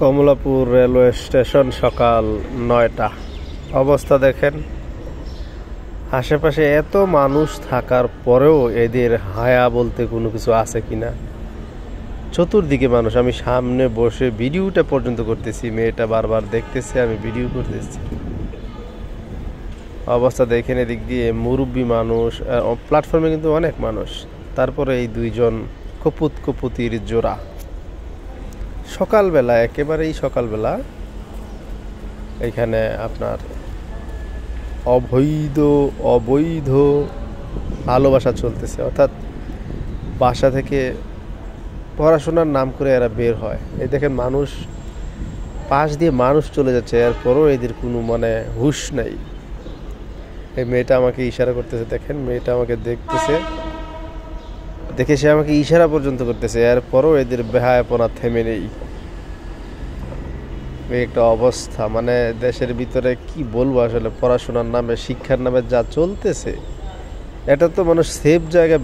Kamalapur railway station সকাল ৯টা। অবস্থা দেখেন, আশেপাশে এত মানুষ থাকার পরেও এদের হায়া বলতে কোনো কিছু আছে কিনা। চতুর্দিকে মানুষ, আমি সামনে বসে ভিডিওটা পর্যন্ত করতেছি, মেয়েটা বারবার দেখতেছে আমি ভিডিও করতেছি। অবস্থা দেখেন, এদিক দিয়ে মুরব্বী মানুষ, প্ল্যাটফর্মে কিন্তু অনেক মানুষ, তারপরে এই দুইজন কপুতির জোড়া। সকালবেলা, একেবারেই সকালবেলা এখানে আপনার অবৈধ ভালোবাসা চলতেছে, অর্থাৎ বাসা থেকে পড়াশোনার নাম করে এরা বের হয়। এই দেখেন, মানুষ পাশ দিয়ে মানুষ চলে যাচ্ছে, এরপরও এদের কোনো হুঁশ নাই। এই মেয়েটা আমাকে ইশারা করতেছে, দেখেন মেয়েটা আমাকে দেখতেছে, দেখে সে আমাকে ইশারা পর্যন্ত করতেছে, এরপরও এদের বেহায়াপনা থেমে নেই। এই একটা অবস্থা, দেশের ভিতরে কি বলবো আসলে, পড়াশোনার নামে, শিক্ষার নামে যা চলতেছে, এটা তো মানুষ সেফ জায়গা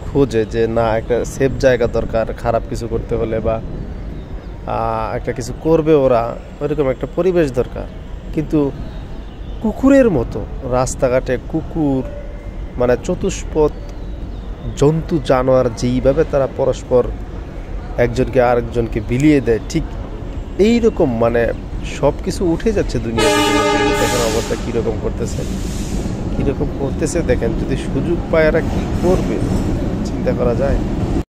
খোঁজে, যে না একটা সেফ জায়গা দরকার, খারাপ কিছু করতে হলে বা একটা কিছু করবে ওরা, ওইরকম একটা পরিবেশ দরকার। কিন্তু কুকুরের মতো রাস্তাঘাটে কুকুর, চতুষ্পদ জন্তু জানোয়ার যেইভাবে তারা পরস্পর একজনকে আরেকজনকে বিলিয়ে দেয়, ঠিক এইরকম সব কিছু উঠে যাচ্ছে দুনিয়া থেকে। দেখেন অবস্থা কীরকম করতেছে দেখেন, যদি সুযোগ পায় এরা কী করবে চিন্তা করা যায়।